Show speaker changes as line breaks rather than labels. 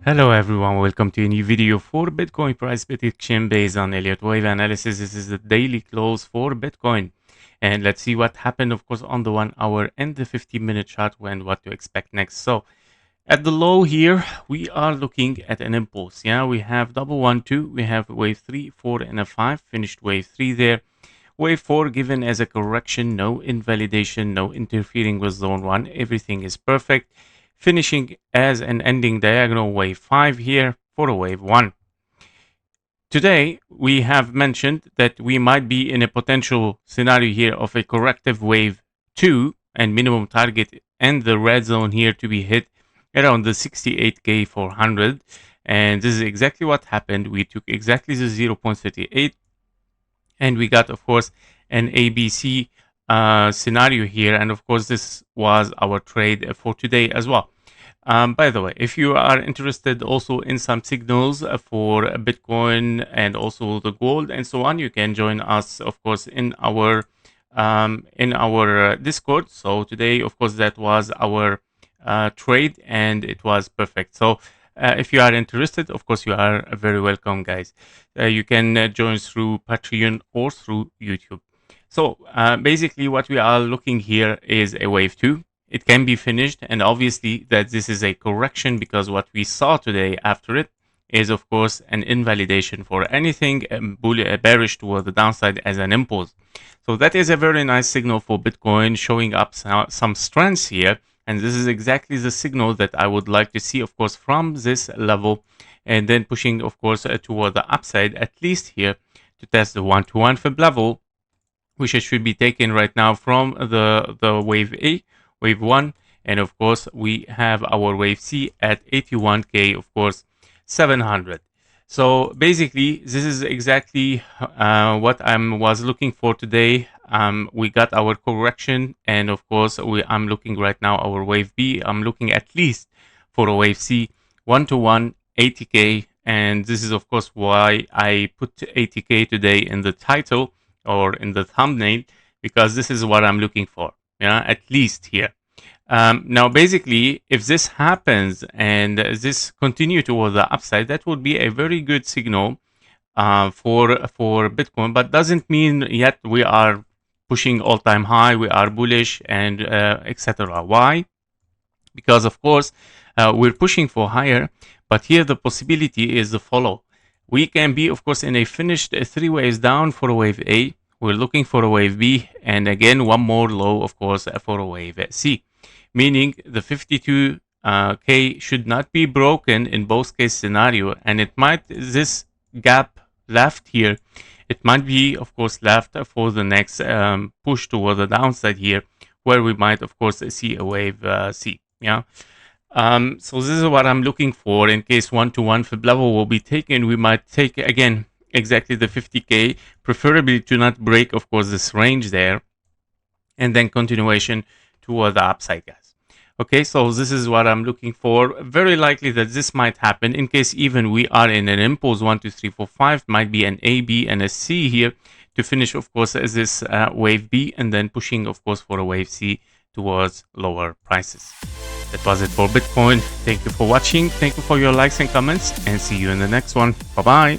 Hello everyone, welcome to a new video for Bitcoin price prediction based on Elliott Wave analysis. This is the daily close for Bitcoin. And let's see what happened, of course, on the 1 hour and the 15-minute chart and what to expect next. So at the low here, we are looking at an impulse. Yeah, we have double 1, 2, we have wave 3, 4, and a 5, finished wave 3 there. Wave 4 given as a correction, no invalidation, no interfering with zone 1, everything is perfect. Finishing as an ending diagonal wave 5 here for a wave 1. Today, we have mentioned that we might be in a potential scenario here of a corrective wave 2 and minimum target and the red zone here to be hit around the 68K 400. And this is exactly what happened. We took exactly the 0.38 and we got, of course, an ABC scenario here. And of course, this was our trade for today as well. By the way, if you are interested also in some signals for Bitcoin and also the gold and so on, you can join us, of course, in our Discord. So today, of course, that was our trade and it was perfect. So if you are interested, of course, you are very welcome, guys. You can join through Patreon or through YouTube. So basically what we are looking here is a wave 2. It can be finished, and obviously that this is a correction because what we saw today after it is, of course, an invalidation for anything bearish toward the downside as an impulse. So that is a very nice signal for Bitcoin, showing up some strengths here, and this is exactly the signal that I would like to see, of course, from this level, and then pushing, of course, toward the upside, at least here, to test the 1-to-1 fib level, which should be taken right now from the wave A. Wave 1, and of course we have our wave C at 81K, of course 700. So basically this is exactly what I was looking for today. We got our correction, and of course I'm looking right now our wave B. I'm looking at least for a wave C 1-to-1 80K, and this is of course why I put 80K today in the title or in the thumbnail, because this is what I'm looking for. Yeah, at least here. Now, basically, if this happens and this continue toward the upside, that would be a very good signal for Bitcoin. But doesn't mean yet we are pushing all-time high, we are bullish, and etc. Why? Because of course we're pushing for higher, but here the possibility is the follow. We can be, of course, in a finished 3 waves down for a wave A. We're looking for a wave B, and again, one more low, of course, for a wave C. Meaning the 52K should not be broken in both case scenario, and it might, this gap left here, it might be, of course, left for the next push toward the downside here, where we might, of course, see a wave C. Yeah. So this is what I'm looking for. In case 1-to-1 fib level will be taken, we might take again exactly the 50K, preferably to not break, of course, this range there, and then continuation toward the upside, guys. Okay, so this is what I'm looking for. Very likely that this might happen. In case even we are in an impulse 1, 2, 3, 4, 5, might be an A, B, and a C here to finish, of course, as this wave B, and then pushing, of course, for a wave C towards lower prices. That was it for Bitcoin. Thank you for watching. Thank you for your likes and comments, and see you in the next one. Bye-bye.